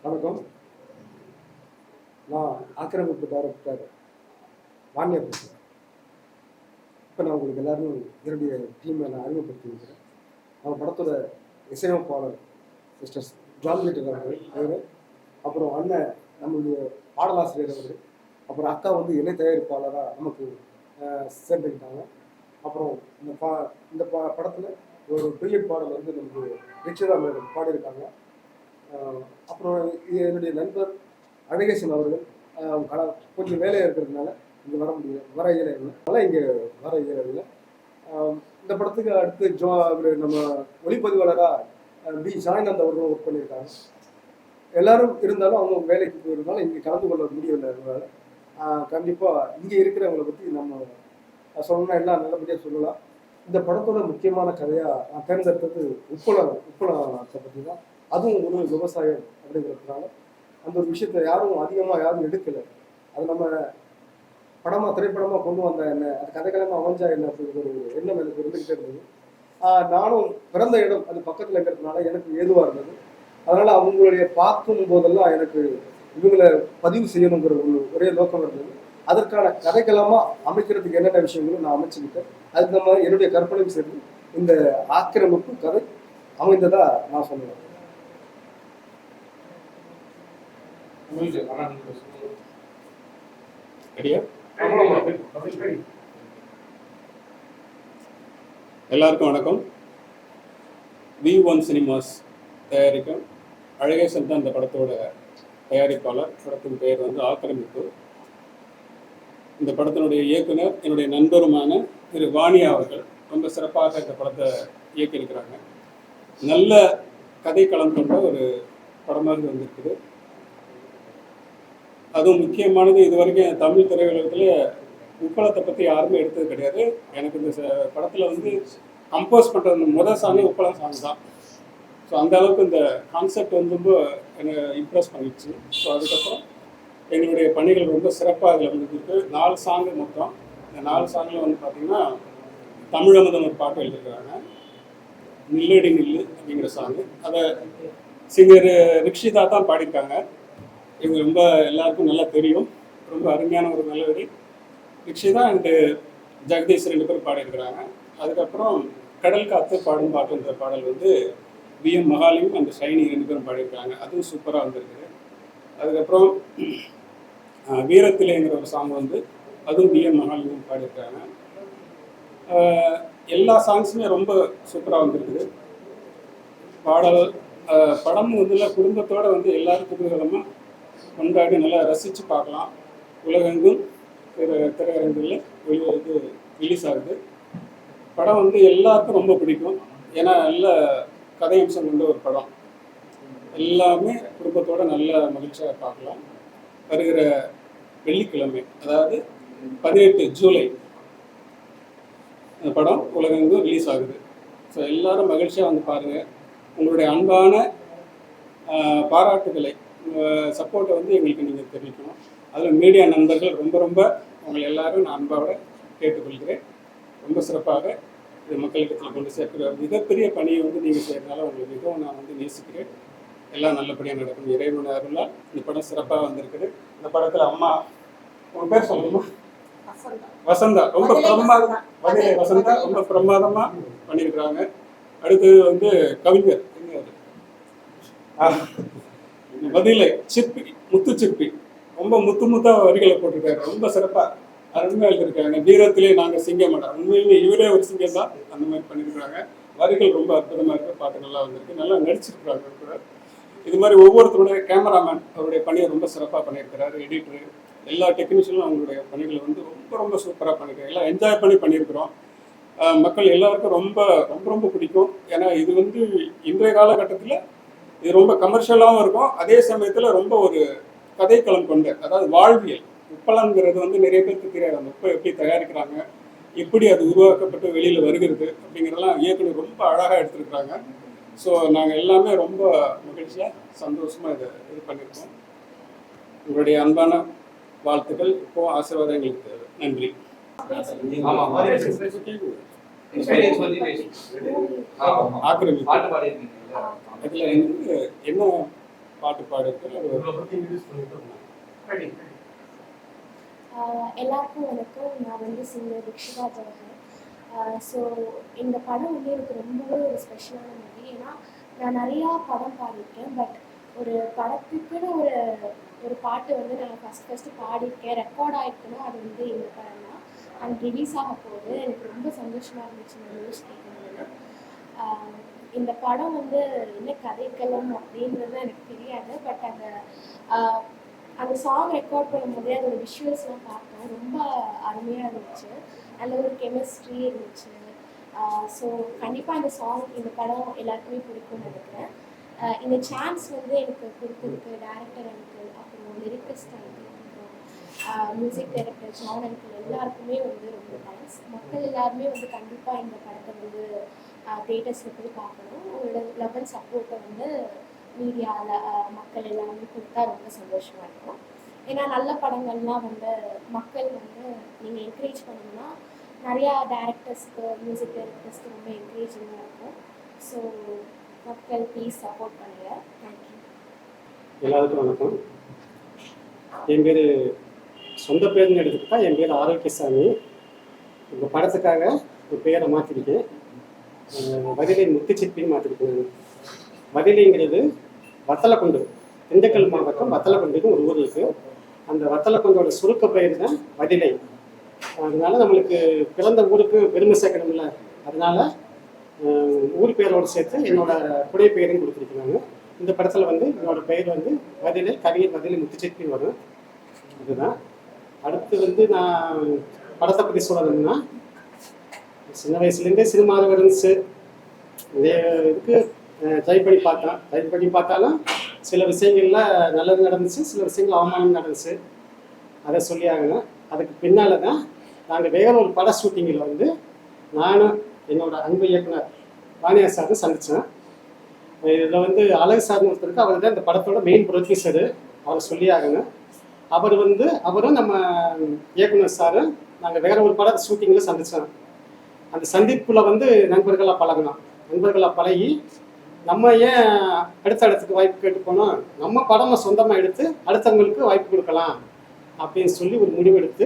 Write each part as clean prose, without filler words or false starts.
வணக்கம். நான் ஆக்கிரமிப்பு டைரக்டர் வாணியா பேசுகிறேன். இப்போ நான் உங்களுக்கு எல்லாரும் என்னுடைய டீமை நான் அறிமுகப்படுத்தியிருக்கிறேன். நம்ம படத்தோட இசையமைப்பாளர் மிஸ்டர் ஜான் பீட்டர் அவர்கள், அப்புறம் அண்ணன் நம்மளுடைய பாடலாசிரியர் அவர்கள், அப்புறம் அக்கா வந்து இணை தயாரிப்பாளராக நமக்கு சேர்ந்துக்கிட்டாங்க. அப்புறம் இந்த படத்தில் ஒரு டூயட் பாடல் வந்து நமக்கு ரிக்ஷிதா மேடம் பாடியிருக்காங்க. அப்புறம் என்னுடைய நண்பர் அழகேசன் அவர்கள் கொஞ்சம் வேலையாக இருக்கிறதுனால இங்கே வர இயலவில்லை. அதனால் இங்கே வர இயலவில்லை. இந்த படத்துக்கு அடுத்து நம்ம ஒளிப்பதிவாளராக பி சாய்நாத் அவர்களும் ஒர்க் பண்ணியிருக்காங்க. எல்லாரும் இருந்தாலும் அவங்க வேலைக்கு போயிருந்தாலும் இங்கே கலந்து கொள்ள முடியவில்லை. அதனால கண்டிப்பாக இங்கே இருக்கிறவங்களை பற்றி நம்ம சொல்லணும்னா எல்லாம் நல்லபடியாக சொல்லலாம். இந்த படத்தோட முக்கியமான கதையாக நான் தேர்ந்தெடுத்தது உப்பளத்தை பற்றி தான். அதுவும் ஒரு விவசாயம் அப்படிங்கிறதுனால அந்த ஒரு விஷயத்தை யாரும் எடுக்கலை. அது நம்ம திரைப்படமாக கொண்டு வந்தா என்ன, அது கதைக்கிழமை அமைஞ்சா என்ன அப்படிங்கிற ஒரு எண்ணம் எனக்கு இருந்துக்கிட்டே இருந்தது. நானும் பிறந்த இடம் அது பக்கத்தில் இருக்கிறதுனால எனக்கு ஏதுவாக இருந்தது. அதனால் அவங்களுடைய பார்க்கும் போதெல்லாம் எனக்கு இவங்களை பதிவு செய்யணுங்கிற ஒரே நோக்கம் இருந்தது. அதற்கான கதைக்களமாக அமைக்கிறதுக்கு என்னென்ன விஷயங்களும் நான் அமைச்சுக்கிட்டேன். அதுக்கு நம்ம என்னுடைய கற்பனையும் சரி இந்த ஆக்கிரமிப்பு கதை அமைந்ததா நான் சொல்லுவேன். எல்லாருக்கும் வணக்கம். V1 சினிமாஸ் தயாரிக்கும் அழகேசன் தான் இந்த படத்தோட தயாரிப்பாளர். படத்தின் பெயர் வந்து ஆக்கிரமிப்பு. இந்த படத்தினுடைய இயக்குனர் என்னுடைய நண்பருமான திரு வாணியா அவர்கள் ரொம்ப சிறப்பாக இந்த படத்தை இயக்கியிருக்கிறாங்க. நல்ல கதை களம் கொண்ட ஒரு படமாக வந்திருக்குது. அதுவும் முக்கியமானது, இது வரைக்கும் தமிழ் திரையுலகத்தில் உப்பளத்தை பற்றி யாருமே எடுத்தது கிடையாது. எனக்கு இந்த படத்தில் வந்து கம்போஸ் பண்ணுற முதல் சாங்கே உப்பளம் சாங் தான். ஸோ அந்த அளவுக்கு இந்த கான்செப்ட் வந்து ரொம்ப என்னை இம்ப்ரெஸ் பண்ணிடுச்சு. ஸோ அதுக்கப்புறம் எங்களுடைய பணிகள் ரொம்ப சிறப்பாக அதில் வந்துருக்கு. 4 சாங்கு மொத்தம். இந்த 4 சாங்கில் வந்து பார்த்திங்கன்னா தமிழமுதன் ஒரு பாட்டு எழுதியிருக்கிறாங்க, நில்லடி நில்லு அப்படிங்கிற சாங்கு. அதை சிங்கர் ரிக்ஷிதா தான் பாடியிருக்காங்க. இவங்க ரொம்ப எல்லாருக்கும் நல்லா தெரியும். ரொம்ப அருமையான ஒரு மெலோடி. ரிக்ஷிதா அண்டு ஜெகதீஷ் 2 பேரும் பாடியிருக்கிறாங்க. அதுக்கப்புறம் கடல் காத்து பாடும் பாட்டுன்ற பாடல் வந்து VM மகாலிங்கம் அண்ட் ஷைனி 2 பேரும் பாடியிருக்காங்க. அதுவும் சூப்பராக வந்திருக்குது. அதுக்கப்புறம் வீரத்திலேங்கிற ஒரு சாங் வந்து அதுவும் VM மகாலிங்கம் பாடியிருக்காங்க. எல்லா சாங்ஸுமே ரொம்ப சூப்பராக வந்திருக்குது. படம் வந்து குடும்பத்தோடு வந்து எல்லாரும் குதூகலமாக கொண்டாடி நல்லா ரசித்து பார்க்கலாம். உலகெங்கும் திரையரங்கில் ரிலீஸ் ஆகுது. படம் வந்து எல்லாருக்கும் ரொம்ப பிடிக்கும். ஏன்னா நல்ல கதையம்சம் கொண்ட ஒரு படம். எல்லாமே குடும்பத்தோடு நல்ல மகிழ்ச்சியாக பார்க்கலாம். வருகிற வெள்ளிக்கிழமை, அதாவது 18 ஜூலை அந்த படம் உலகெங்கும் ரிலீஸ் ஆகுது. ஸோ எல்லாரும் மகிழ்ச்சியாக வந்து பாருங்கள். உங்களுடைய அன்பான பாராட்டுகளை, சப்போர்ட்டை வந்து எங்களுக்கு நீங்கள் தெரிவிக்கணும். அதில் மீடியா நண்பர்கள் ரொம்ப உங்களை எல்லாரும் நான் அன்பாக கேட்டுக்கொள்கிறேன். ரொம்ப சிறப்பாக இது மக்களிடத்தில் கொண்டு சேர்க்கிற மிகப்பெரிய பணியை வந்து நீங்கள் செய்கிறதுனால உங்களை மிகவும் நான் வந்து நேசிக்கிறேன். எல்லாம் நல்லபடியாக நடக்கும். இறைவன் அருளால் இந்த படம் சிறப்பாக வந்திருக்குது. இந்த படத்தில் அம்மா, உங்கள் பேர் சொல்லணுமா? வசந்தா. ரொம்ப வசந்தா ரொம்ப பிரமாதமாக பண்ணியிருக்கிறாங்க. அடுத்தது வந்து கவிஞர் பதிலை சிற்பி, முத்து சிற்பி, ரொம்ப முத்தா வரிகளை போட்டிருக்காரு. ரொம்ப சிறப்பாக அருமையாக எழுதியிருக்காங்க. வீரத்திலே நாங்கள் சிங்கமாட்டோம். உண்மையிலே இவரே ஒரு சிங்கம் தான். அந்த மாதிரி பண்ணியிருக்கிறாங்க. வரிகள் ரொம்ப அற்புதமாக இருக்குது. பாட்டு நல்லா வந்திருக்கு. நல்லா நடிச்சிருக்கிறாங்க கூட. இது மாதிரி ஒவ்வொருத்தருடைய கேமராமேன் அவருடைய பணியை ரொம்ப சிறப்பாக பண்ணியிருக்கிறாரு. எடிட்டரு, எல்லா டெக்னீஷியனும் அவங்களுடைய பணிகளை வந்து ரொம்ப சூப்பராக பண்ணியிருக்காங்க. எல்லாம் என்ஜாய் பண்ணியிருக்கிறோம். மக்கள் எல்லாருக்கும் ரொம்ப பிடிக்கும். ஏன்னா இது வந்து இன்றைய காலகட்டத்தில் இது ரொம்ப கமர்ஷியலாகவும் இருக்கும். அதே சமயத்தில் ரொம்ப ஒரு கதைக்களம் கொண்ட, அதாவது வாழ்வியல். உப்பளங்கிறது வந்து நிறைய பேருக்கு தெரியாது. அந்த உப்பை எப்படி தயாரிக்கிறாங்க, எப்படி அது உருவாக்கப்பட்டு வெளியில் வருகிறது அப்படிங்கிறதெல்லாம் இயக்குனர் ரொம்ப அழகாக எடுத்துருக்குறாங்க. ஸோ நாங்கள் எல்லாமே ரொம்ப மகிழ்ச்சியாக சந்தோஷமாக இதை இது பண்ணியிருக்கோம். உங்களுடைய அன்பான வாழ்த்துக்கள், இப்போ ஆசீர்வாதம் எங்களுக்கு தேவை. நன்றி. ஆக்கிரமிப்பு அதில் என்ன பாட்டு பாடுறது எல்லாருக்கும் வணக்கம். நான் வந்து சிங்கர் திக்ஷிதா ஜவஹர். ஸோ இந்த படம் வந்து எனக்கு ரொம்பவே ஒரு ஸ்பெஷலான மூவி. ஏன்னா நான் நிறையா படம் பாடியிருக்கேன், பட் ஒரு படத்துக்குன்னு ஒரு ஒரு பாட்டு வந்து நான் ஃபஸ்ட்டு பாடியிருக்கேன், ரெக்கார்ட் ஆகிருக்குன்னா அது வந்து இந்த படம் தான். அண்ட் ரிலீஸ் ஆக போகுது. எனக்கு ரொம்ப சந்தோஷமாக இருந்துச்சு இந்த நியூஸ் கேட்கும்போது. இந்த படம் வந்து என்ன கதைக்களம் அப்படின்றது எனக்கு தெரியாது, பட் அந்த சாங் ரெக்கார்ட் பண்ணும்போதே அதோட விஷுவல்ஸ்லாம் பார்த்தோம். ரொம்ப அருமையாக இருந்துச்சு, நல்ல ஒரு கெமிஸ்ட்ரி இருந்துச்சு. ஸோ கண்டிப்பாக இந்த படம் எல்லாருக்குமே பிடிக்கும்னு நினைக்கிறேன். இந்த சான்ஸ் வந்து எனக்கு கொடுத்ததுக்கு டேரக்டர் அங்கிள், அப்புறம் லிரிக்கிஸ்ட் அங்கிள், அப்புறம் மியூசிக் டைரக்டர் ஜான் அங்கிள் எல்லாருக்குமே வந்து ரொம்ப தேங்க்ஸ். மக்கள் எல்லாருமே வந்து கண்டிப்பாக இந்த படத்தை வந்து தியேட்டர்ஸில் போய் பார்க்கணும். உங்களோட லவ் அண்ட் சப்போர்ட்டை வந்து மீடியாவில் மக்கள் எல்லாருமே கொடுத்தா ரொம்ப சந்தோஷமாக இருக்கும். ஏன்னா நல்ல படங்கள்லாம் வந்து மக்கள் வந்து நீங்கள் என்கரேஜ் பண்ணணும்னா நிறையா டேரக்டர்ஸ்க்கு, மியூசிக் டைரக்டர்ஸ்க்கு ரொம்ப என்கரேஜிங்காக இருக்கும். ஸோ மக்கள் ப்ளீஸ் சப்போர்ட் பண்ணுங்கள். தேங்க்யூ. எல்லாருக்கும் வணக்கம். என் பேர் சொந்த பேருன்னு எடுத்துக்கிட்டா என் பேர் ஆரோக்கியசாமி. இந்த படத்துக்காக ஒரு பேரை மாற்றிருக்கேன். வதிலை முத்துச்சிற்பின்னு மாற்றிருக்கேன். வதிலைங்கிறது வத்தலக்குண்டு, திண்டுக்கல் மாவட்டம் வத்தலக்குண்டுன்னு ஒரு ஊர் இருக்குது. அந்த வத்தலக்குண்டோட சுருக்க பெயர் தான் வதிலை. அதனால நம்மளுக்கு பிறந்த ஊருக்கு பெருமை சேர்க்கணும்ல, அதனால ஊர் பேரோடு சேர்த்து என்னோட புனை பெயரையும் கொடுத்துருக்காங்க. இந்த படத்தில் வந்து என்னோட பெயர் வந்து வதிலை, கவிஞர் வதிலை முத்துச்சிற்பின்னு வரும். இதுதான். அடுத்து வந்து நான் படத்தை பற்றி சொல்லணும்னா, சின்ன வயசுலேருந்தே சினிமாவில் இருந்துச்சு. இதே இதுக்கு ட்ரை பண்ணி பார்த்தாலும் சில விஷயங்களில் நல்லது நடந்துச்சு, சில விஷயங்கள் அவமானம் நடந்துச்சு. அதை சொல்லி ஆகணும். அதுக்கு பின்னால் தான் நாங்கள் வேற ஒரு பட ஷூட்டிங்கில் வந்து நானும் என்னோட அன்பு இயக்குனர் வாணியா சார் சந்தித்தேன். இதில் வந்து அழகு சார்னு ஒருத்தருக்கு, அவர் தான் இந்த படத்தோட மெயின் ப்ரொடியூசரு. அவரை சொல்லி ஆகணும். அவரும் நம்ம இயக்குனர் சாரும் நாங்கள் வேற ஒரு பட ஷூட்டிங்கில் சந்தித்தோம். அந்த சந்திப்பில் வந்து நண்பர்களாக பழகி நம்ம ஏன் அடுத்த இடத்துக்கு வாய்ப்பு கேட்டு போனோம், நம்ம படமை சொந்தமாக எடுத்து அடுத்தவங்களுக்கு வாய்ப்பு கொடுக்கலாம் அப்படின்னு சொல்லி ஒரு முடிவெடுத்து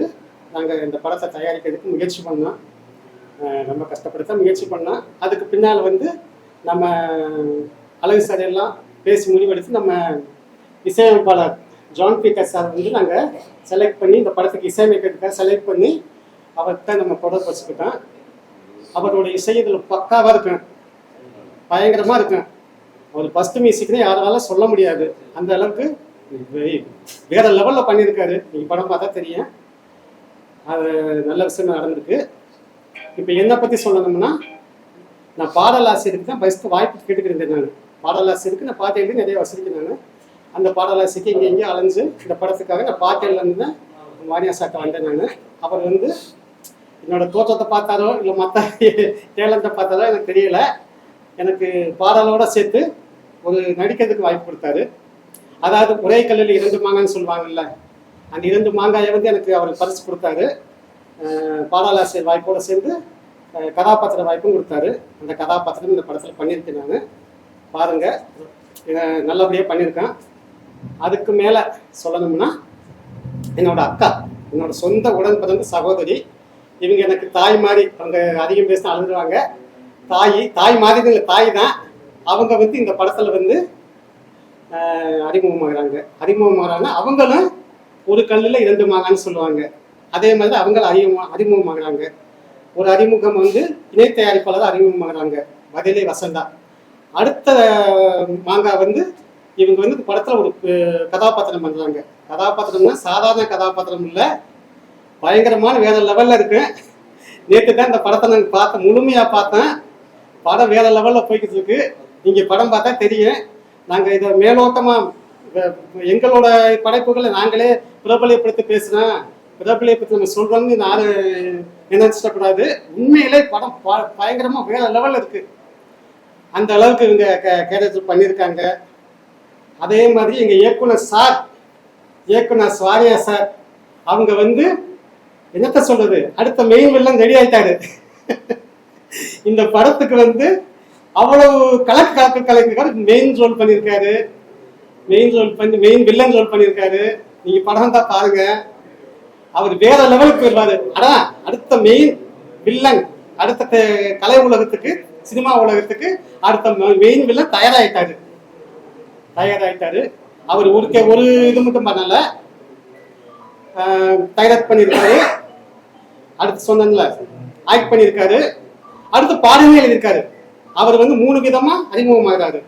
நாங்கள் இந்த படத்தை தயாரிக்கிறதுக்கு முயற்சி பண்ணோம். ரொம்ப கஷ்டப்படுத்த முயற்சி பண்ணோம். அதுக்கு பின்னால் வந்து நம்ம அழகு சார் எல்லாம் பேசி முடிவெடுத்து நம்ம இசையமைப்பாளர் ஜான் பீட்டர் சார் வந்து நாங்கள் செலக்ட் பண்ணி இந்த படத்துக்கு இசையமைக்கிறதுக்காக செலக்ட் பண்ணி அவர்கிட்ட நம்ம தொடர்பு வச்சுக்கிட்டோம். அவரோட இசை இதில் பக்காவாக இருக்கும், பயங்கரமாக இருக்கும். ஒரு ஃபஸ்ட்டு மியூசிக்னே யாராலும் சொல்ல முடியாது, அந்த அளவுக்கு வேற லெவலில் பண்ணியிருக்காரு. நீங்கள் படம் பார்த்தா தெரியும். அது நல்ல விஷயம் நடந்திருக்கு. இப்போ என்னை பற்றி சொல்லணும்னா, நான் பாடலாசிரியருக்கு தான் ஃபஸ்ட்டு வாய்ப்பு கேட்டுக்கிறேன். நான் பாடலாசிரியருக்கு நான் பாட்டு எழுதி நிறைய வசதிக்கிறேன். நான் அந்த பாடலாசிரியருக்கு எங்கேயும் அலைஞ்சு இந்த படத்துக்காக நான் பாட்டு எழுதுலேருந்து தான் வாணியா சாட்டை வந்தேன். நான் அவர் வந்து என்னோட தோற்றத்தை பார்த்தாரோ இல்லை மற்ற டேலண்ட்டை பார்த்தாரோ எனக்கு தெரியல, எனக்கு பாடலோட சேர்த்து ஒரு நடிக்கிறதுக்கு வாய்ப்பு கொடுத்தாரு. அதாவது ஒரே கல்லில் 2 மாங்காய்ன்னு சொல்லுவாங்கல்ல, அந்த 2 மாங்காயை வந்து எனக்கு அவர் பரிசு கொடுத்தாரு. பாடலாசிரியர் வாய்ப்போடு சேர்ந்து கதாபாத்திர வாய்ப்பும் கொடுத்தாரு. அந்த கதாபாத்திரம் இந்த படத்தில் பண்ணியிருக்கேன். நான் பாருங்கள், நல்லபடியாக பண்ணியிருக்கேன். அதுக்கு மேலே சொல்லணும்னா, என்னோட அக்கா, என்னோட சொந்த உடன் பிறந்த சகோதரி. இவங்க எனக்கு தாய் மாதிரி. அவங்க அதிகம் பேசினா அழுதுருவாங்க. தாய் மாதிரி இல்லை, தாய் தான். அவங்க வந்து இந்த படத்தில் வந்து அறிமுகமாகறாங்க. அவங்களும் ஒரு கல்லில் 2 மாங்கான்னு சொல்லுவாங்க. அதே மாதிரி தான் அவங்களும் அறிமுகமாகறாங்க. ஒரு அறிமுகம் வந்து இணை தயாரிப்பாளர் அறிமுகமாகறாங்க, வதிலை வசந்தா. அடுத்த மாங்காய் வந்து இவங்க வந்து படத்தில் ஒரு கதாபாத்திரம் பண்ணுறாங்க. கதாபாத்திரம்னா சாதாரண கதாபாத்திரம் இல்லை, பயங்கரமான வேற லெவலில் இருக்கு. நேற்று தான் இந்த படத்தை நாங்கள் முழுமையாக பார்த்தேன். படம் வேற லெவலில் போய்கிட்டு இருக்கு. நீங்கள் படம் பார்த்தா தெரியும். நாங்கள் இதை மேலோட்டமாக எங்களோட படைப்புகளை நாங்களே பிரபலியப்படுத்தி பேசுகிறோம், பிரபலியப்படுத்தி நம்ம சொல்கிறோம்னு யாரும் நினைச்சிடக்கூடாது. உண்மையிலே படம் பயங்கரமாக வேற லெவலில் இருக்கு. அந்த அளவுக்கு இவங்க கேரக்டர் பண்ணியிருக்காங்க. அதே மாதிரி எங்கள் இயக்குனர் வாணியா சார், அவங்க வந்து என்னத்த சொல்றது, அடுத்த மெயின் வில்லன் ரெடி ஆயிட்டாரு. இந்த படத்துக்கு வந்து அவ்வளவு கலக்கு மெயின் ரோல் பண்ணியிருக்காரு. மெயின் வில்லன் ரோல் பண்ணியிருக்காரு. நீங்க படம் தான் பாருங்க, அவர் வேற லெவலுக்கு போயிடுவாரு. ஆனா அடுத்த மெயின் வில்லன், அடுத்த கலை உலகத்துக்கு, சினிமா உலகத்துக்கு அடுத்த மெயின் வில்லன் தயாராயிட்டாரு. அவர் ஒரு இது மட்டும் பண்ணல, டைரக்ட் பண்ணியிருக்காரு, அடுத்து சொன்னல ஆக்ட் பண்ணியிருக்காரு, அடுத்து பாடல்கள் எழுதியிருக்காரு. அவர் 3 விதமா அறிமுகமாகிறாரு.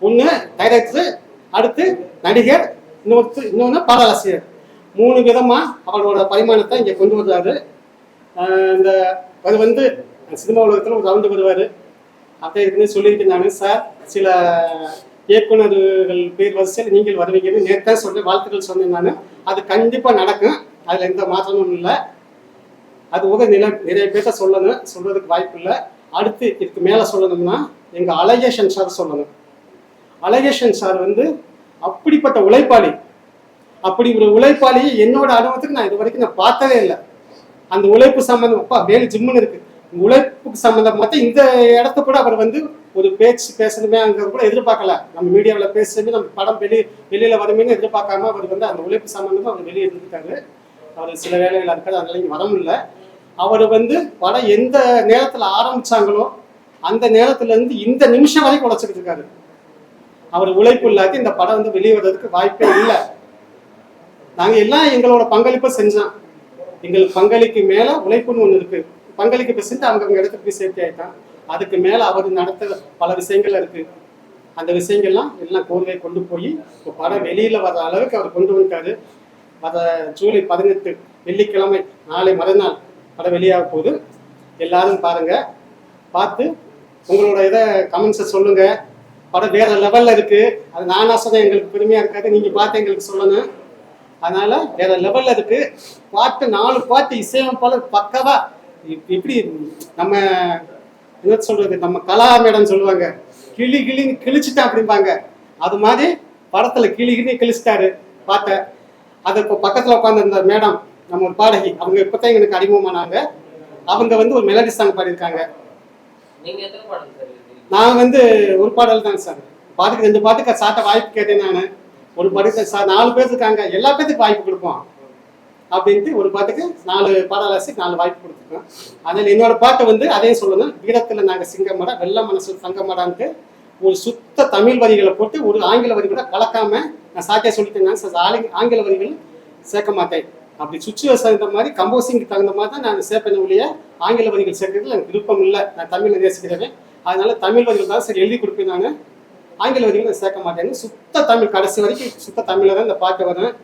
ஒன்று டைரக்டர், அடுத்து நடிகர், இன்னொன்று பாடலாசிரியர். 3 விதமா அவரோட பரிமாணத்தை இங்கே கொண்டு வர்றாரு. இந்த அவர் சினிமா உலகத்தில் ஒரு ரவுண்டு வருவார். அப்போ இருக்குன்னு சொல்லியிருக்கேன் நான். சார், சில இயக்குநர்கள் பேர் வரிசையில் நீங்கள் வருவீங்கன்னு நேற்று சொல்லி வாழ்த்துக்கள் சொன்னேன் நான். அது கண்டிப்பாக நடக்கும், அதில் எந்த மாற்றமும் இல்லை. அது கூட நிறைய பேர்த்த சொல்றதுக்கு வாய்ப்பு இல்லை. அடுத்து இதுக்கு மேலே சொல்லணும்னா எங்கள் அழகேசன் சார் சொல்லணும். அழகேசன் சார் அப்படிப்பட்ட உழைப்பாளி. அப்படி ஒரு உழைப்பாளியை என்னோட அனுபவத்துக்கு நான் இது வரைக்கும் நான் பார்த்ததே இல்லை. அந்த உழைப்பு சம்பந்தம் வேலு ஜிம்முன்னு இருக்கு, உழைப்புக்கு சம்பந்தம் பார்த்தா இந்த இடத்த கூட அவர் ஒரு பேச்சு பேசணுமே அங்க கூட எதிர்பார்க்கல. நம்ம மீடியாவில் பேசுறது, நம்ம படம் வெளியில வருமேன்னு எதிர்பார்க்காம அவர் அந்த உழைப்பு சம்பந்தமா அவர் வெளியே இருந்துட்டாரு. அவர் சில வேலைகள் இருக்காது, அதனால இங்கே வர முடியல. அவர் படம் எந்த நேரத்தில் ஆரம்பிச்சாங்களோ அந்த நேரத்துல இருந்து இந்த நிமிஷம் வரைக்கும் உழைச்சிட்டு இருக்காரு. அவர் உழைப்பு இல்லாட்டி இந்த படம் வெளியே வர்றதுக்கு வாய்ப்பே இல்லை. நாங்கள் எல்லாம் எங்களோட பங்களிப்பை செஞ்சோம். எங்களுக்கு பங்களிக்கு மேல உழைப்புன்னு ஒன்று இருக்கு. பங்களிக்கு செஞ்சு அவங்க இடத்துக்கு போய் சேர்த்தி ஆயிட்டான். அதுக்கு மேல அவர் நடத்த பல விஷயங்கள் இருக்கு. அந்த விஷயங்கள்லாம் எல்லாம் கோர்வை கொண்டு போய் இப்போ படம் வெளியில வர்ற அளவுக்கு அவர் கொண்டு வந்துட்டாரு. வர ஜூலை 18 வெள்ளிக்கிழமை, நாளை மறுநாள் படம் வெளியாக போகுது. எல்லாரும் பாருங்க, பார்த்து உங்களோட இதை கமெண்ட்ஸை சொல்லுங்க. படம் வேற லெவல்ல இருக்கு. அது நானா சொன்ன எங்களுக்கு பெருமையா இருக்காது, நீங்க பார்த்து எங்களுக்கு சொல்லணும். அதனால வேற லெவல்ல இருக்கு. பாட்டு 4 பாட்டு இசையமைப்பாளர் பக்கவா, இப்படி நம்ம என்ன சொல்றது, நம்ம கலா மேடம் சொல்லுவாங்க, கிளின்னு கிழிச்சுட்டா அப்படிம்பாங்க. அது மாதிரி படத்துல கிளின்னு கிழிச்சிட்டாரு பாட்டை. அது இப்போ பக்கத்துல உட்காந்து இந்த மேடம், நம்ம ஒரு பாடகி, அவங்க இப்பதான் எங்களுக்கு அறிமுகமானாங்க. அவங்க ஒரு மெலடி சாங் பாடியிருக்காங்க. நான் ஒரு பாடல் தான் சார். பாட்டுக்கு 2 பாட்டுக்கு சாட்ட வாய்ப்பு கேட்டேன் நான். ஒரு பாட்டுக்கு சார் 4 பேர் இருக்காங்க, எல்லா பேத்துக்கும் வாய்ப்பு கொடுப்போம் அப்படின்ட்டு ஒரு பாட்டுக்கு 4 பாடலாசி 4 வாய்ப்பு கொடுத்துருக்கோம். அதில் என்னோட பாட்டை அதையும் சொல்லணும். வீரத்தில் நாங்கள் சிங்கமடா, வெள்ள மனசு தங்கமடான்ட்டு ஒரு சுத்த தமிழ் வரிகளை போட்டு ஒரு ஆங்கில வரி கூட கலக்காம நான் சாட்டியா சொல்லிட்டேன். சார், ஆங்கில வரிகள் சேர்க்க மாட்டேன். அப்படி சுச்சுவேஷன் தகுந்த மாதிரி, கம்போசிங்க்கு தகுந்த மாதிரி தான் நான் சேர்ப்பேன் ஒழிய ஆங்கில வரிகள் சேர்க்கறதுல எனக்கு விருப்பம் இல்லை. நான் தமிழை நேசிக்கிறேன். அதனால தமிழ் வரிகள் தான் சரி எழுதி கொடுப்பேன். நான் ஆங்கில வரிகள் நான் சேர்க்க மாட்டேங்க. சுத்த தமிழ், கடைசி வரைக்கும் சுத்த தமிழில் தான் இந்த பாட்டு வரும்.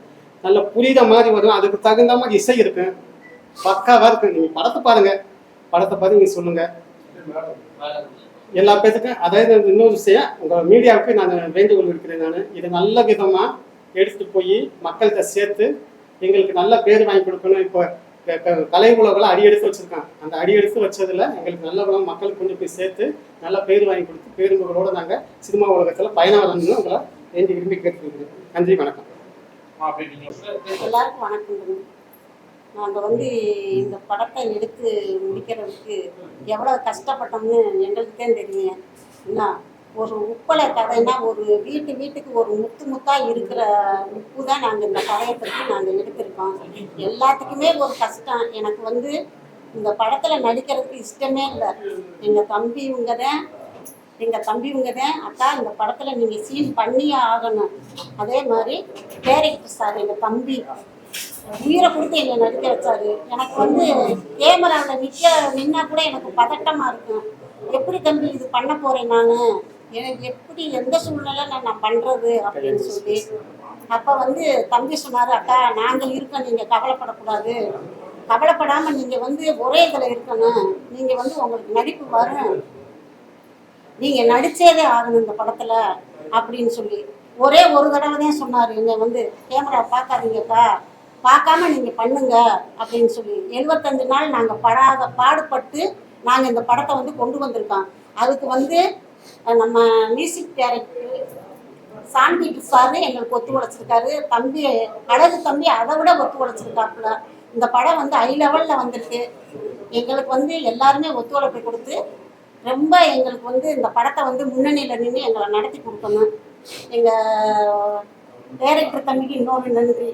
நல்ல புரியுத மாதிரி வரும். அதுக்கு தகுந்த மாதிரி இசை இருக்கு, பக்காவா இருக்கு. நீங்க படத்தை பாருங்க, படத்தை பார்த்து நீங்க சொல்லுங்க. எல்லா பேத்துக்கும் அதாவது இன்னொரு விஷயம், உங்க மீடியாவுக்கு நான் வேண்டுகோள் இருக்கிறேன். நான் இதை நல்ல விதமா எடுத்துட்டு போய் மக்கள்கிட்ட சேர்த்து எங்களுக்கு நல்ல பேர் வாங்கி கொடுக்கணும். இப்போ கலை உலகெல்லாம் அடி எடுத்து வச்சிருக்காங்க. அந்த அடி எடுத்து வச்சதுல எங்களுக்கு நல்ல விதம் மக்களுக்கு கொண்டு போய் சேர்த்து நல்ல பேர் வாங்கி கொடுத்து பேருங்களோட நாங்கள் சினிமா உலகத்துல பயணம் வரணும்னு உங்களை வேண்டி விரும்பி கேட்டுக்கிறேன். நன்றி, வணக்கம். எல்லாருக்கும் வணக்கம். நாங்கள் இந்த படத்தை எடுத்து முடிக்கிறதுக்கு எவ்வளோ கஷ்டப்பட்டோம்னு எங்களுக்கு தான் தெரியும். என்ன ஒரு உப்பளை கதைன்னா ஒரு வீட்டுக்கு ஒரு முத்தாக இருக்கிற உப்பு தான் நாங்கள் இந்த கதையை பற்றி நாங்கள் எடுத்திருக்கோம். எல்லாத்துக்குமே ஒரு கஷ்டம். எனக்கு இந்த படத்தில் நடிக்கிறதுக்கு இஷ்டமே இல்லை. எங்கள் தம்பிங்க தான் அக்கா இந்த படத்தில் நீங்கள் சீன் பண்ணியே ஆகணும். அதே மாதிரி டைரக்டர் சார் எங்கள் தம்பி உயிரை கொடுத்து என்னை நடிக்க வச்சாரு. எனக்கு கேமராவில் நின்னா கூட எனக்கு பதட்டமாக இருக்கும். எப்படி தம்பி இது பண்ண போகிறேன், நான் எனக்கு எப்படி எந்த சூழ்நிலை நான் பண்ணுறது அப்படின்னு சொல்லி. அப்போ தம்பி சொன்னார், அக்கா நாங்கள் இருக்கோம், நீங்கள் கவலைப்படக்கூடாது, கவலைப்படாமல் நீங்கள் ஒரே இதில் இருக்கணும், நீங்கள் உங்களுக்கு நடிப்பு வரும், நீங்கள் நடித்ததே ஆகணும் இந்த படத்தில் அப்படின்னு சொல்லி ஒரே ஒரு தடவை தான் சொன்னார். என்னை கேமரா பார்க்காதீங்கக்கா, பார்க்காம நீங்கள் பண்ணுங்க அப்படின்னு சொல்லி 75 நாள் நாங்கள் பாடுபட்டு நாங்கள் இந்த படத்தை கொண்டு வந்திருக்கோம். அதுக்கு நம்ம மியூசிக் டைரக்டர் சாண்டிட்டு சார் எங்களுக்கு ஒத்து உழைச்சிருக்காரு. தம்பி அழகு தம்பி அதை விட ஒத்து உழைச்சிருக்காப்புல. இந்த படம் ஹை லெவலில் வந்திருக்கு. எங்களுக்கு எல்லாருமே ஒத்துழைப்பு கொடுத்து ரொம்ப எங்களுக்கு இந்த படத்தை முன்னணியில் நின்று எங்களை நடத்தி கொடுக்கணும். எங்கள் டைரக்டர் தம்பிக்கு இன்னொரு நன்றி.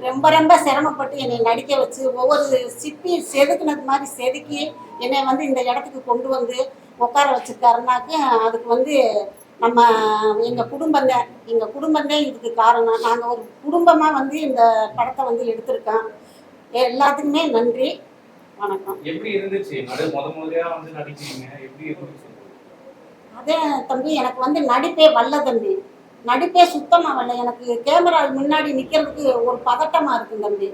ரொம்ப ரொம்ப சிரமப்பட்டு என்னை நடிக்க வச்சு ஒவ்வொரு சிப்பி செதுக்குனது மாதிரி செதுக்கி என்னை வந்து இந்த இடத்துக்கு கொண்டு வந்து உட்கார வச்சுருக்காருனாக்க அதுக்கு வந்து நம்ம எங்கள் குடும்பம்தான் இதுக்கு காரணம். நாங்கள் ஒரு குடும்பமாக வந்து இந்த படத்தை வந்து எடுத்திருக்கோம். எல்லாத்துக்குமே நன்றி, வணக்கம். எப்படி இருந்துச்சு முதல்ல வந்து நடிக்கிறீங்க, எப்படி இருந்துச்சு? அதே தம்பி, எனக்கு வந்து நடிப்பே வரல தம்பி, நடிப்பே சுத்தமாக வரல. எனக்கு கேமரா முன்னாடி நிற்கிறதுக்கு ஒரு பதட்டமாக இருக்கும் தம்பி.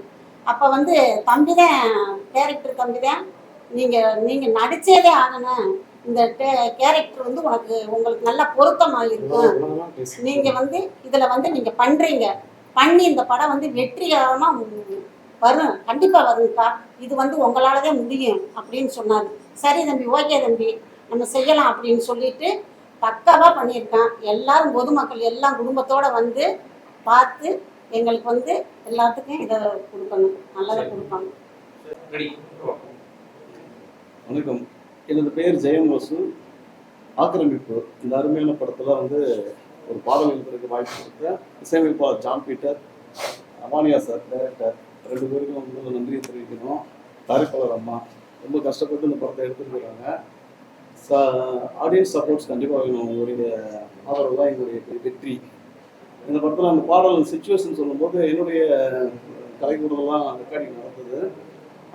அப்போ வந்து தம்பி தான், கேரக்டர் தம்பி தான், நீங்கள் நடித்ததே ஆகணும், இந்த கேரக்டர் வந்து உங்களுக்கு நல்லா பொருத்தமாக இருக்கும், நீங்கள் வந்து இதில் வந்து நீங்கள் பண்ணுறீங்க, பண்ணி இந்த படம் வந்து வெற்றிகரமாக வரும், கண்டிப்பாக வரும்க்கா, இது வந்து உங்களால் தான் முடியும் அப்படின்னு சொன்னார். சரி தம்பி, ஓகே தம்பி, நம்ம செய்யலாம் அப்படின்னு சொல்லிட்டு பக்காவாக பண்ணியிருக்கான். எல்லாரும் பொதுமக்கள் எல்லாம் குடும்பத்தோடு வந்து பார்த்து எங்களுக்கு வந்து எல்லாத்துக்கும் இதை கொடுக்கணும், நல்லதாக கொடுப்பாங்க. வணக்கம், எனது பெயர் ஜெயமோசு. ஆக்கிரமிப்பு இந்த அருமையான படத்தில் வந்து ஒரு பாடல் எழுதுறதுக்கு வாய்ப்பு கொடுத்த இசையமைப்பாளர் ஜான் பீட்டர், அவானியா சார் டைரக்டர், 2 பேருக்கும் வந்து நன்றியை தெரிவிக்கணும். தயாரிப்பாளர் அம்மா ரொம்ப கஷ்டப்பட்டு இந்த படத்தை எடுத்துருக்குறாங்க. ஆடியன்ஸ் சப்போர்ட்ஸ் கண்டிப்பாக வேணும். உங்களுடைய ஆதரவு தான் எங்களுடைய வெற்றி. இந்த படத்தில் அந்த பாடல் சிச்சுவேஷன் சொல்லும்போது என்னுடைய கலைக்கூடலாம் ரெக்கார்டிங் நடந்தது.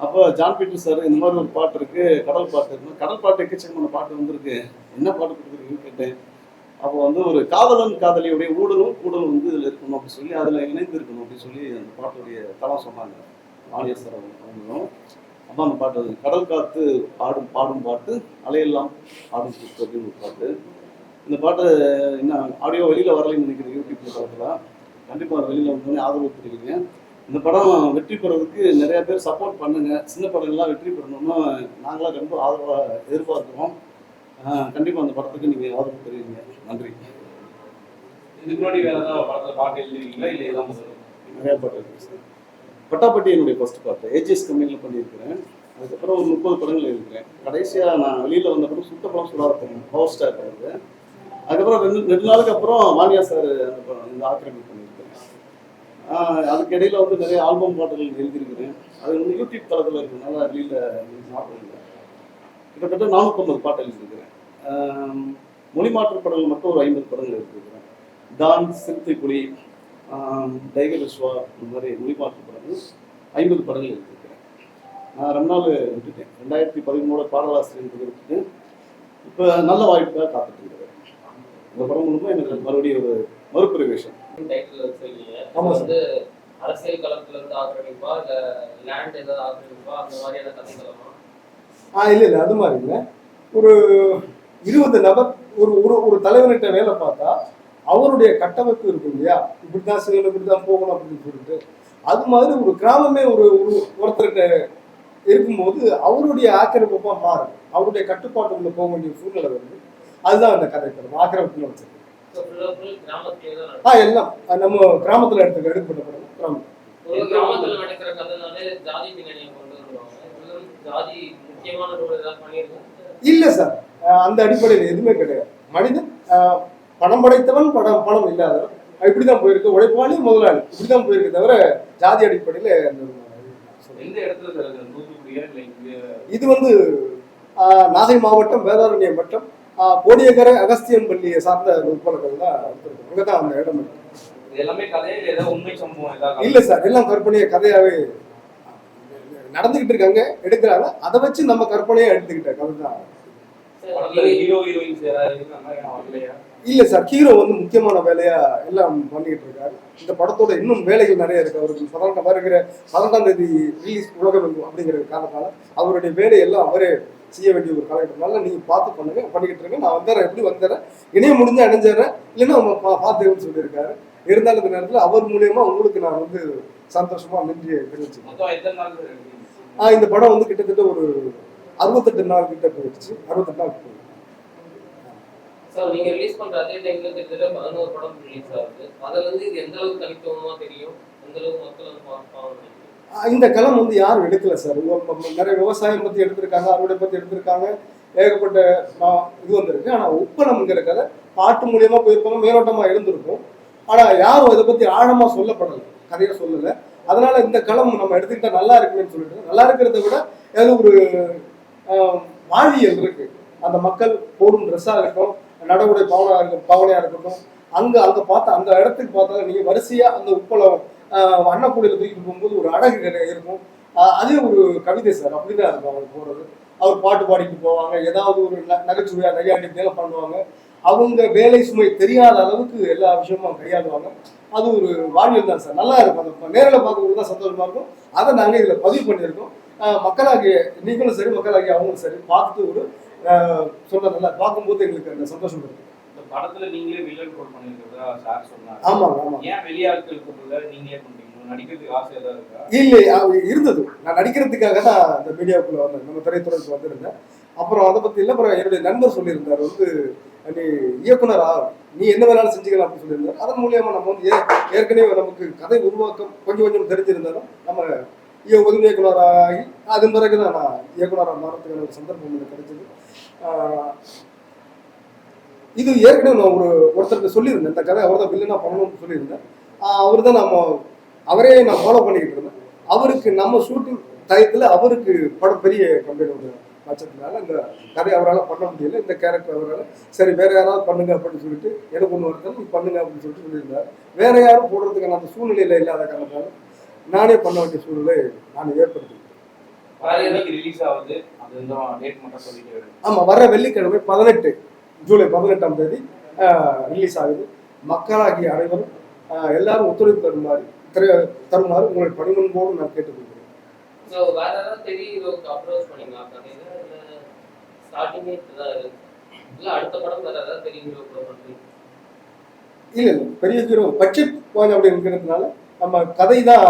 அப்போ ஜான் பீட்டர் சார் இந்த மாதிரி ஒரு பாட்டு இருக்குது, கடல் பாட்டு இருக்குன்னா, கடல் பாட்டு எக்கச்சக்கமான பாட்டு வந்திருக்கு, என்ன பாட்டு கொடுத்துருக்குன்னு கேட்டேன். அப்போ வந்து ஒரு காதலன் காதலியுடைய ஊடலும் கூடலும் வந்து இதில் இருக்கணும் அப்படின்னு சொல்லி, அதில் இணைந்து இருக்கணும் அப்படின்னு சொல்லி அந்த பாட்டுடைய தளம் சொன்னாங்க ஆலியா சார் அவங்களும். அப்போ அந்த பாட்டு கடல் காத்து ஆடும் பாடும் பாட்டு, அலையெல்லாம் ஆடும் கூத்து அப்படின்னு ஒரு பாட்டு. இந்த பாட்டு இன்னும் ஆடியோ வெளியில் வரலைன்னு நினைக்கிறேன் யூடியூப் படத்தில். கண்டிப்பாக அது வெளியில் வந்தோடனே ஆதரவு தெரிவிங்க. இந்த படம் வெற்றி பெறதுக்கு நிறைய பேர் சப்போர்ட் பண்ணுங்க. சின்ன படங்கள்லாம் வெற்றி பெறணும்னு நாங்களாம் ரொம்ப ஆதரவாக எதிர்பார்க்குறோம். கண்டிப்பாக அந்த படத்துக்கு நீங்கள் ஆதரவு தெரிவிங்க. நன்றி. இதுக்கு முன்னாடி வேற ஏதாவது படத்தில் பாட்டு எழுதிருக்கீங்களா, இல்லை இதான் நிறையா பாட்டு இருக்கு சார். பட்டாப்பட்டி என்னுடைய ஃபர்ஸ்ட் பாட்டு ஏஜிஎஸ் கம்பெனியில் பண்ணியிருக்கிறேன். அதுக்கப்புறம் ஒரு 30 படங்கள் எழுதிக்கிறேன். கடைசியாக நான் வெளியில் வந்த படம் சுத்த படம் சுடாத படம், பவர் ஸ்டார் வருது. அதுக்கப்புறம் ரெண்டு நாளுக்கு அப்புறம் வாணியா சார் இந்த ஆக்கிரமிப்பு பண்ணியிருக்கிறேன். அதுக்கு இடையில வந்து நிறைய ஆல்பம் பாட்டுகள் எழுதியிருக்கிறேன். அது வந்து யூடியூப் தளத்தில் இருக்கிறதுனால வெளியில் மாற்றம் இல்லை. கிட்டத்தட்ட 450 பாட்டு எழுதியிருக்கிறேன். மொழி மாற்று படங்கள் மட்டும் ஒரு 50 படங்கள் எழுதியிருக்கிறேன். டான், சிறுத்தை புலி, டைகர் விஸ்வா, இந்த மாதிரி மொழி மாற்று படங்கள் 50 படங்கள் எழுதியிருக்கிறேன். நான் 2 நாள் விட்டுட்டேன். 2013 பாடலாசிரியர் விட்டுட்டு இப்போ நல்ல வாய்ப்புக்காக காத்துட்டு இருக்கிறேன். இந்த படம் மூலமா எனக்கு மறுபடியும் ஒரு மறுபிரவேசம். வந்து அரசியல் களத்துல இருந்து ஆக்கிரமிப்பா, இல்ல லேண்ட் ஏதாவது ஆக்கிரமிப்பா, அந்த மாதிரியான கதைகளமா? இல்லை அது மாதிரி இல்லை. ஒரு 20 நபர் ஒரு தலைவர்கிட்ட வேலை பார்த்தா அவருடைய கட்டமைப்பு இருக்கும் இல்லையா, இப்படிதான் செய்யணும், இப்படிதான் போகணும் அப்படின்னு சொல்லிட்டு, அது மாதிரி ஒரு கிராமமே ஒருத்தர்கிட்ட இருக்கும்போது அவருடைய ஆக்கிரமிப்பா மாறும். அவருடைய கட்டுப்பாட்டுக்குள்ள போக வேண்டிய சூழ்நிலை வருது. அதுதான் அந்த கதை படம் ஆக்கிரமிப்புன்னு வச்சிருக்கு. எல்லாம் நம்ம கிராமத்துல எடுக்கப்பட்ட படம். கிராமத்துல நடக்கிற கதைனாலே ஜாதி பின்னணியை கொண்டு வருவாங்க. ஜாதி முக்கியமான ரோல் ஏதாவது பண்ணியிருக்கோம்? இல்ல சார், அந்த அடிப்படையில் எதுவுமே கிடையாது. மனிதன் பணம் படைத்தவன் பணம் இல்லாதவன் இப்படிதான் போயிருக்கு, உழைப்பாளி முதலாளி இப்படிதான் போயிருக்கு தவிர ஜாதி அடிப்படையில இது வந்து நாகை மாவட்டம் வேதாரண்யம் வட்டம் கோடியக்கரை அகஸ்தியன் பள்ளியை சார்ந்த உட்பலர்கள் தான் அங்கதான் அந்த இடம் இல்ல சார், எல்லாம் கற்பனையை கதையாவே நடந்துகிட்டு இருக்காங்க, எடுக்கிறாங்க. அதை வச்சு நம்ம கற்பனையா எடுத்துக்கிட்ட கதை தான். இல்ல சார், ஹீரோ வந்து முக்கியமான வேலையா எல்லாம் பண்ணிக்கிட்டு இருக்காரு. இந்த படத்தோட இன்னும் வேலைகள் நிறைய இருக்கு. அவருக்கு வருகிற 12ஆம் தேதி ரிலீஸ் உலகம் அப்படிங்கிற காரணத்தால அவருடைய வேலையெல்லாம் அவரே செய்ய வேண்டிய ஒரு காலகட்டத்தினால நீங்க பார்த்து பண்ணிக்கிட்டு இருங்க. நான் வந்துடுறேன், எப்படி வந்துடுறேன், இணைய முடிஞ்சு அடைஞ்சிடுறேன், இல்லைன்னா அவங்க பார்த்துன்னு சொல்லியிருக்காரு. இருந்தாலும் இந்த நேரத்தில் அவர் மூலியமா உங்களுக்கு நான் வந்து சந்தோஷமா நன்றியை தெரிவிச்சுக்கிறேன். இந்த படம் வந்து கிட்டத்தட்ட ஒரு 68 நாள் கிட்ட போயிடுச்சு. 68 நாள் போயிடுச்சு. சார், நீங்க ரிலீஸ் பண்ற அதே டைம்ல கிட்டத்தட்ட 11 படம் ரிலீஸ் ஆகுது. அதுல இருந்து இது எந்த அளவுக்கு தனித்துவமா தெரியும், எந்த அளவுக்கு மக்கள் வந்து பார்ப்பாங்க? இந்த களம் வந்து யாரும் எடுக்கல சார். நிறைய விவசாயம் பத்தி எடுத்திருக்காங்க, அறுவடை பத்தி எடுத்திருக்காங்க, ஏகப்பட்ட இது வந்திருக்கு. ஆனா உப்பளம்ங்கிற கதை பாட்டு மூலியமா போயிருப்பாங்க, மேலோட்டமா இருந்திருக்கும். ஆனா யாரும் இதை பத்தி ஆழமா சொல்லப்படலை, கதையை சொல்லலை. அதனால இந்த களம் நம்ம எடுத்துக்கிட்டா நல்லா இருக்குன்னு சொல்லிட்டு, நல்லா இருக்கிறத விட ஏதோ ஒரு வாழ்வியல் இருக்கு. அந்த மக்கள் போடும் ட்ரெஸ்ஸாக இருக்கட்டும், நடவுடைய பாவனையா இருக்கட்டும், அங்க அங்க பார்த்த அந்த இடத்துக்கு பார்த்தாலும் நீங்க வரிசையா அந்த உப்பளம் அன்னக்கூடையில தூக்கிட்டு போகும்போது ஒரு அழகு இருக்கும். அதே ஒரு கவிதை சார், அப்படிதான் இருக்கும் அவங்க போறது. அவர் பாட்டு பாடிட்டு போவாங்க, ஏதாவது ஒரு நகைச்சுவையா நகையாண்டிலாம் பண்ணுவாங்க. அவங்க வேலை சுமை தெரியாத அளவுக்கு எல்லா விஷயமும் கையாளுவாங்க. அது ஒரு வாழ்வியல் தான் சார், நல்லா இருக்கும். அந்த நேரில் பார்க்கறது தான் சந்தோஷமா இருக்கும். அதை நாங்கள் இதில் பதிவு பண்ணியிருக்கோம். மக்களாகிய நீங்களும் சரி, மக்களாகிய அவங்களும் சரி பார்த்துட்டு ஒரு சொன்னதில்ல, பார்க்கும்போது எங்களுக்கு அந்த சந்தோஷம் இருக்கு. இந்த படத்துல நீங்களே வில்லன் ரோல் பண்ணிருக்கிறதா சார் சொன்னாங்க. ஆமாங்க ஆமா. ஏன் வெளியாட்கள் கூட்டல நீங்களே பண்றீங்க? நடிக்கிறதுக்கு ஆசை ஏதாவது இருக்கா? இல்லை, இருந்தது. நான் நடிக்கிறதுக்காக தான் இந்த மீடியாவுக்குள்ள வந்தேன், நம்ம திரைத்துறைக்கு வந்திருந்தேன். அப்புறம் அதை பத்தி இல்லை, அப்புறம் என்னுடைய நண்பர் சொல்லியிருந்தார் வந்து, நீ இயக்குனரா, நீ என்ன வேணாலும் செஞ்சுக்கலாம் அப்படின்னு சொல்லியிருந்தார். அதன் மூலியமா நம்ம வந்து ஏற்கனவே நமக்கு கதை உருவாக்கம் கொஞ்சம் கொஞ்சம் தெரிஞ்சிருந்தாலும் நம்ம உதவி இயக்குனராகி அதன் பிறகுதான் நான் இயக்குனராக மாறதுக்கான ஒரு சந்தர்ப்பம் எனக்கு கிடைச்சது. இது ஏற்கனவே நான் ஒருத்தருக்கு சொல்லியிருந்தேன், இந்த கதை அவர் தான் வில்லனா பண்ணணும்னு சொல்லியிருந்தேன். அவர் தான் அவரே நான் ஃபாலோ பண்ணிக்கிட்டு இருந்தேன். அவருக்கு நம்ம ஷூட்டிங் டயத்தில் அவருக்கு படம் பெரிய கம்பெனி பட்சத்தினால இந்த கதையை அவரால் பண்ண முடியல, இந்த கேரக்டர் அவரால். சரி வேற யாராவது பண்ணுங்க அப்படின்னு சொல்லிட்டு, எனக்கு ஒன்று வருது நீ பண்ணுங்க அப்படின்னு சொல்லிட்டு சொல்லியிருந்தார். வேற யாரும் போடுறதுக்கான அந்த சூழ்நிலையில இல்லாத காரணத்தால் நானே பண்ண வேண்டிய சூழ்நிலை நான் ஏற்படுத்திக்கிட்டேன். ரிலீஸ் ஆகுது, அது இந்த டேட் மட்டும் சொல்லிட்டு. ஆமாம், வர வெள்ளிக்கிழமை 18 ஜூலை 18ஆம் தேதி ரிலீஸ் ஆகுது. மக்களாகிய அனைவரும் எல்லாரும் ஒத்துழைப்பு தருமாறு உங்களை பணிமுன்போடு நான் கேட்டுக்கொள்கிறேன். ஸோ வேற ஏதாவது பெரிய ஹீரோக்கு அப்ரோச் பண்ணீங்களா கதையில? இல்லை ஸ்டார்டிங்கே இதுதான் இருக்கு, இல்லை அடுத்த படம் வேற ஏதாவது பெரிய ஹீரோ கூட பண்ணுறீங்க? இல்லை இல்லை, பெரிய ஹீரோ பட்ஜெட் போய் அப்படி இருக்கிறதுனால நம்ம கதை தான்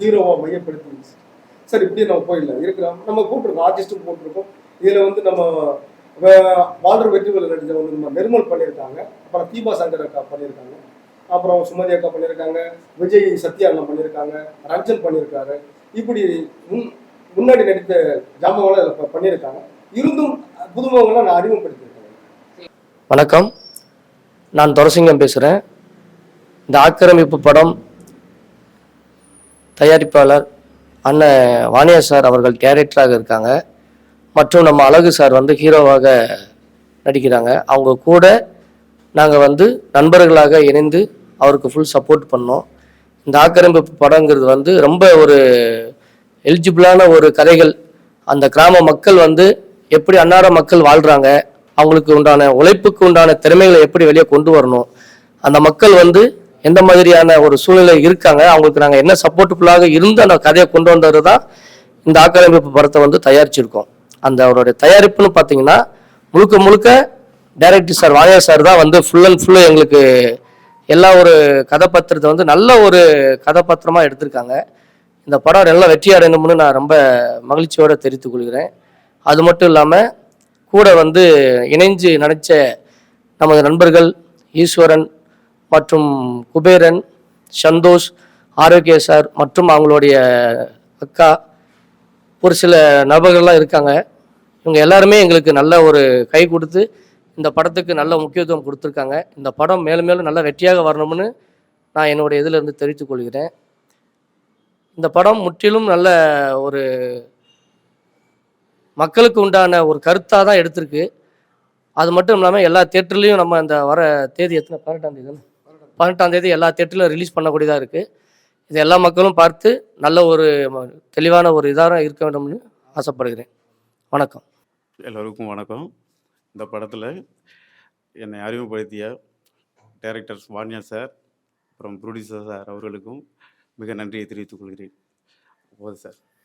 ஹீரோவை மையப்படுத்தி சரி இப்படியே நம்ம போயிடலாம் இருக்கிறோம். நம்ம கூப்பிட்டுருக்கோம், ஆர்டிஸ்ட்டும் போட்டிருக்கோம். இதில் வந்து நம்ம வாழ்ற வெற்றிகள் நடிச்ச வந்து நம்ம நிர்மல் பண்ணியிருக்காங்க, அப்புறம் தீபா சங்கர் அக்கா பண்ணியிருக்காங்க, அப்புறம் சுமதி அக்கா பண்ணியிருக்காங்க, விஜய் சத்யா அண்ணா பண்ணியிருக்காங்க, ரஞ்சன் பண்ணியிருக்காரு. இப்படி முன்னாடி நடித்த ஜாம்பவங்களை அதில் பண்ணியிருக்காங்க. இருந்தும் புதுமுகங்களை நான் அறிமுகப்படுத்தியிருக்கேன். வணக்கம், நான் துரசிங்கம் பேசுகிறேன். இந்த ஆக்கிரமிப்பு படம் தயாரிப்பாளர் அண்ணன் வாணியா சார் அவர்கள் டைரக்டராக இருக்காங்க, மற்றும் நம்ம அழகு சார் வந்து ஹீரோவாக நடிக்கிறாங்க. அவங்க கூட நாங்கள் வந்து நண்பர்களாக இணைந்து அவருக்கு ஃபுல் சப்போர்ட் பண்ணோம். இந்த ஆக்கிரமிப்பு படங்கிறது வந்து ரொம்ப ஒரு எலிஜிபிளான ஒரு கதைகள். அந்த கிராம மக்கள் வந்து எப்படி அன்னார மக்கள் வாழ்கிறாங்க, அவங்களுக்கு உண்டான உழைப்புக்கு உண்டான திறமைகளை எப்படி வெளியே கொண்டு வரணும், அந்த மக்கள் வந்து எந்த மாதிரியான ஒரு சூழ்நிலை இருக்காங்க, அவங்களுக்கு நாங்கள் என்ன சப்போர்ட்ஃபுல்லாக இருந்து அந்த கதையை கொண்டு வந்தது தான் இந்த ஆக்கிரமிப்பு படத்தை வந்து தயாரிச்சிருக்கோம். அந்த அவருடைய தயாரிப்புன்னு பார்த்தீங்கன்னா முழுக்க முழுக்க டைரக்டர் சார் வாணியா சார் தான் வந்து ஃபுல் அண்ட் ஃபுல்லு எங்களுக்கு எல்லா ஒரு கதாபாத்திரத்தை வந்து நல்ல ஒரு கதாபாத்திரமாக எடுத்திருக்காங்க. இந்த படம் நல்லா வெற்றி அடையணும்னு நான் ரொம்ப மகிழ்ச்சியோடு தெரிவித்துக் கொள்கிறேன். அது மட்டும் இல்லாமல் கூட வந்து இணைஞ்சு நடித்த நமது நண்பர்கள் ஈஸ்வரன் மற்றும் குபேரன், சந்தோஷ், ஆரோக்கிய சார் மற்றும் அவங்களுடைய அக்கா, ஒரு சில நபர்கள்லாம் இருக்காங்க. இவங்க எல்லாருமே எங்களுக்கு நல்ல ஒரு கை கொடுத்து இந்த படத்துக்கு நல்ல முக்கியத்துவம் கொடுத்துருக்காங்க. இந்த படம் மேலும் மேலும் நல்ல வெற்றியாக வரணும்னு நான் என்னுடைய இதிலிருந்து தெரிவித்துக் கொள்கிறேன். இந்த படம் முற்றிலும் நல்ல ஒரு மக்களுக்கு உண்டான ஒரு கருத்தாக தான் எடுத்திருக்கு. அது மட்டும் இல்லாமல் எல்லா தேட்டர்லேயும் நம்ம இந்த வர தேதி எத்தனை 18ஆம் தேதி 18ஆம் தேதி எல்லா தேட்டர்லையும் ரிலீஸ் பண்ணக்கூடியதாக இருக்குது. இது எல்லா மக்களும் பார்த்து நல்ல ஒரு தெளிவான ஒரு இதாக இருக்க வேண்டும்னு ஆசைப்படுகிறேன். வணக்கம். எல்லோருக்கும் வணக்கம். இந்த படத்தில் என்னை அறிமுகப்படுத்திய டைரக்டர் வாணியா சார், அப்புறம் ப்ரொடியூசர் சார் அவர்களுக்கும் மிக நன்றியை தெரிவித்துக் கொள்கிறேன். போதும் சார்.